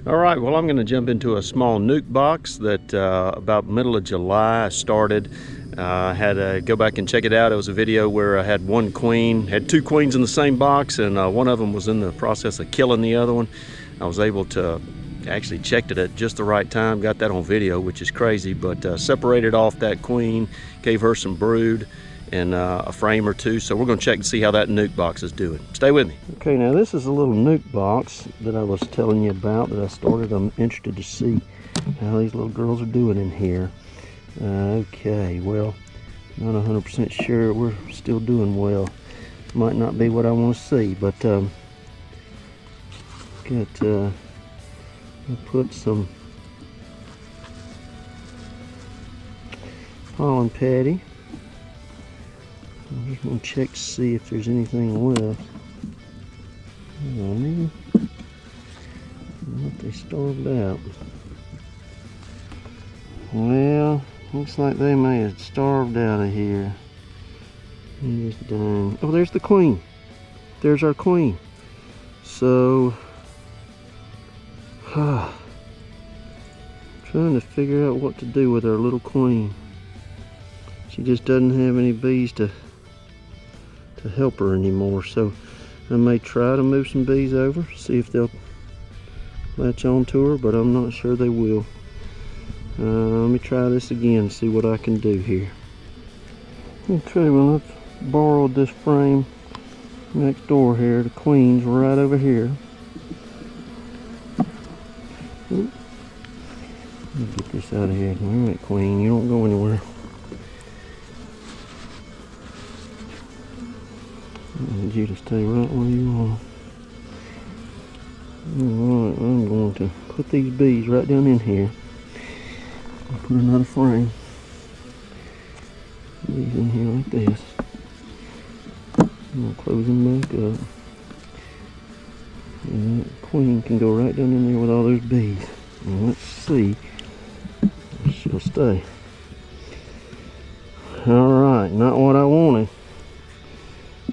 All right, well, I'm going to jump into a small nuke box that about middle of July I started. I had to go back and check it out. It was a video where I had one queen, had two queens in the same box, and one of them was in the process of killing the other one. I was able to actually checked it at just the right time, got that on video, which is crazy, but separated off that queen, gave her some brood and a frame or two. So we're going to check and see how that nuke box is doing. Stay with me. Okay, now this is a little nuke box that I was telling you about that I started. I'm interested to see how these little girls are doing in here. Okay, well, not 100% sure we're still doing well. Might not be what I want to see, but I put some pollen patty. I'm just going to check to see if there's anything left. Maybe they starved out. Well, looks like they may have starved out of here. Oh, there's the queen. There's our queen. So, trying to figure out what to do with our little queen. She just doesn't have any bees to help her anymore, so I may try to move some bees over, see if they'll latch on to her, but I'm not sure they will. Let me try this again, see what I can do here. Okay, well, I've borrowed this frame next door here. The queen's right over here. Let me get this out of here. All right, queen, you don't go anywhere. I need you to stay right where you are. Alright, I'm going to put these bees right down in here. I'll put another frame. These in here like this. I'm going to close them back up. And that queen can go right down in there with all those bees. And let's see if she'll stay. Alright, not what I wanted.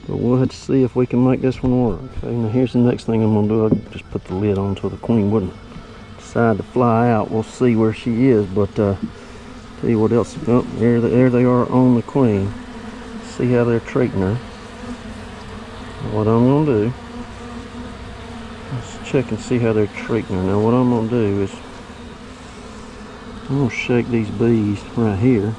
But we'll have to see if we can make this one work. Okay, now here's the next thing I'm going to do. I'll just put the lid on so the queen wouldn't decide to fly out. We'll see where she is, but tell you what else. Oh, there they are on the queen. See how they're treating her. What I'm going to do, let's check and see how they're treating her. Now what I'm going to do is I'm going to shake these bees right here.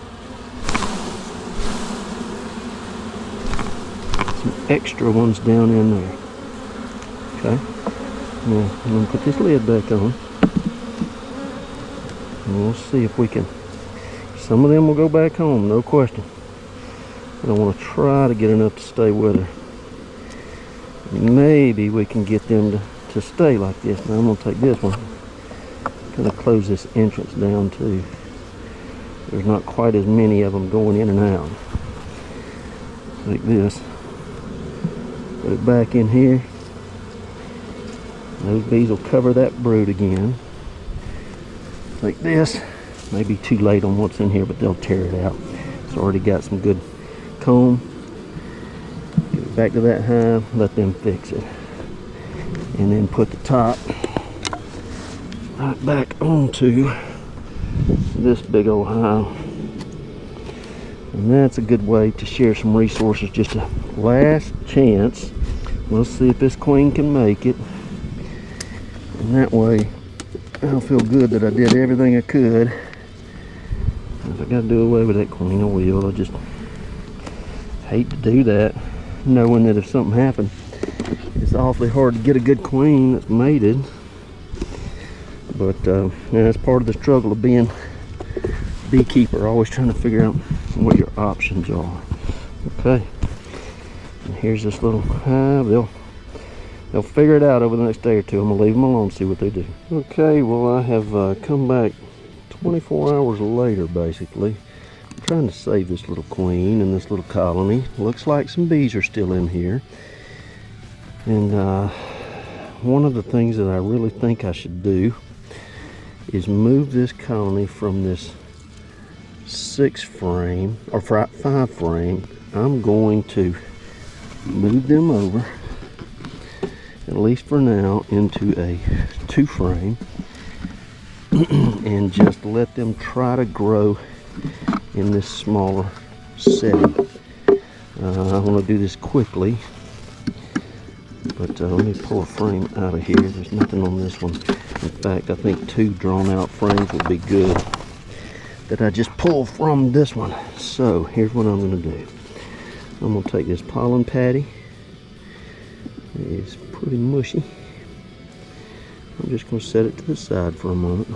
Some extra ones down in there. Okay. Now I'm going to put this lid back on. And we'll see if we can. Some of them will go back home, no question. But I want to try to get enough to stay with her. Maybe we can get them to stay like this. Now I'm going to take this one. Kind of close this entrance down too. There's not quite as many of them going in and out. Like this. Put it back in here. Those bees will cover that brood again. Like this. Maybe too late on what's in here, but they'll tear it out. It's already got some good comb. Get it back to that hive, let them fix it. And then put the top right back onto this big old hive. And that's a good way to share some resources. Just a last chance. We'll see if this queen can make it. And that way, I'll feel good that I did everything I could. If I got to do away with that queen, I will. I just hate to do that, knowing that if something happened, it's awfully hard to get a good queen that's mated. But yeah, that's part of the struggle of being a beekeeper, always trying to figure out what your options are. Okay, and here's this little hive. They'll figure it out over the next day or two. I'm gonna leave them alone, see what they do. Okay, well, I have come back 24 hours later, basically. I'm trying to save this little queen and this little colony. Looks like some bees are still in here. And one of the things that I really think I should do is move this colony from this 6 frame or 5 frame. I'm going to move them over, at least for now, into a 2 frame. and just let them try to grow in this smaller setting. I want to do this quickly, but let me pull a frame out of here. There's nothing on this one. In fact, I think 2 drawn out frames would be good that I just pull from this one. So here's what I'm going to do. I'm going to take this pollen patty. It's pretty mushy. I'm just going to set it to the side for a moment.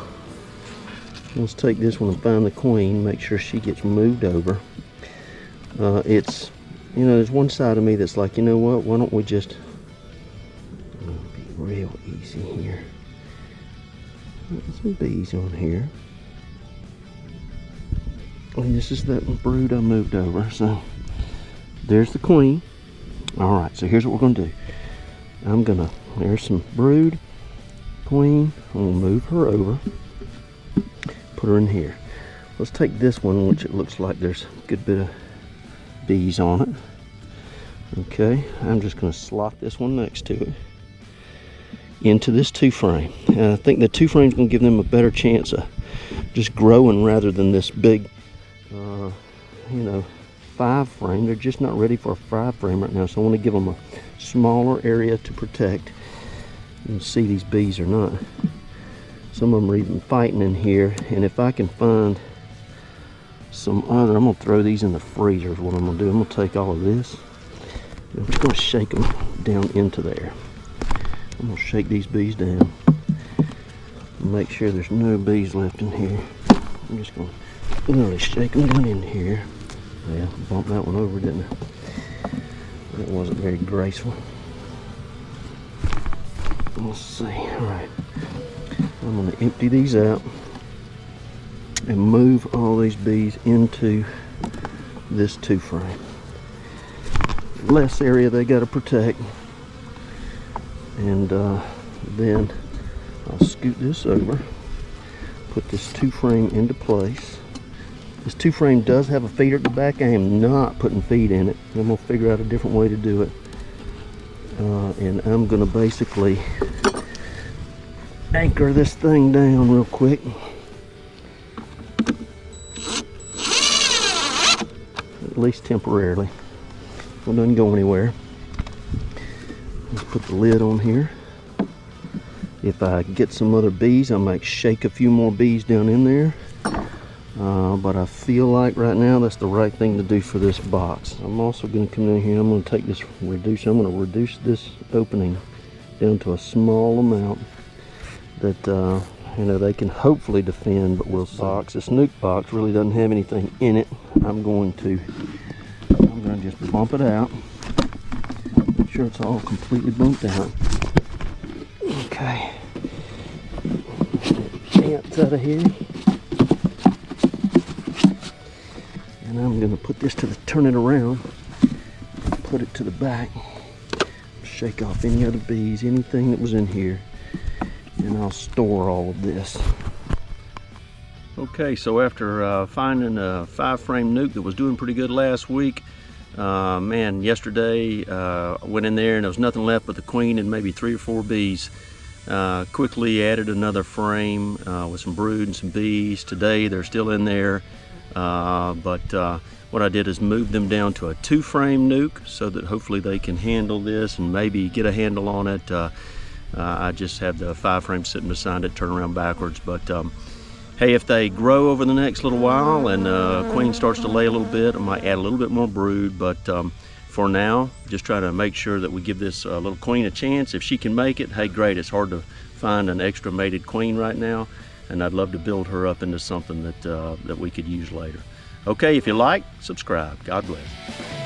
Let's take this one and find the queen, make sure she gets moved over. It's, you know, there's one side of me that's like, you know what, why don't we just, it'll be real easy here. Get some bees on here. And this is that brood I moved over, so there's the queen. All right, so here's what we're gonna do. There's some brood, queen. I'm gonna move her over, put her in here. Let's take this one, which it looks like there's a good bit of bees on it. Okay, I'm just gonna slot this one next to it into this 2 frame. And I think the 2 frame is gonna give them a better chance of just growing rather than this big, you know, 5 frame. They're just not ready for a 5 frame right now, so I want to give them a smaller area to protect. You can see these bees are not, some of them are even fighting in here. And if I can find some other, I'm gonna throw these in the freezer is what I'm gonna do. I'm gonna take all of this, I'm just gonna shake them down into there. I'm gonna shake these bees down, make sure there's no bees left in here. I'm just gonna really shake them down in here. Yeah, bumped that one over, didn't I? That wasn't very graceful. Let's see. Alright. I'm going to empty these out and move all these bees into this 2 frame. Less area they got to protect. And then I'll scoot this over, put this 2 frame into place. This 2 frame does have a feeder at the back. I am not putting feed in it. I'm going to figure out a different way to do it. And I'm going to basically anchor this thing down real quick. At least temporarily. It doesn't go anywhere. Let's put the lid on here. If I get some other bees, I might shake a few more bees down in there. But I feel like right now that's the right thing to do for this box. I'm also going to come in here, I'm going to take this reducer, I'm going to reduce this opening down to a small amount that you know, they can hopefully defend, but will box. This nuke box really doesn't have anything in it. I'm going to just bump it out. Make sure it's all completely bumped out. Okay. Ants out of here. And I'm going to put this turn it around, put it to the back, shake off any other bees, anything that was in here, and I'll store all of this. Okay, so after finding a 5 frame nuke that was doing pretty good last week, man, yesterday I went in there and there was nothing left but the queen and maybe 3 or 4 bees. Quickly added another frame with some brood and some bees. Today they're still in there. But what I did is move them down to a 2 frame nuke so that hopefully they can handle this and maybe get a handle on it. I just have the 5 frame sitting beside it, turn around backwards. But hey, if they grow over the next little while and queen starts to lay a little bit, I might add a little bit more brood. But for now, just try to make sure that we give this little queen a chance. If she can make it, hey, great. It's hard to find an extra mated queen right now, and I'd love to build her up into something that we could use later. Okay, if you like, subscribe. God bless.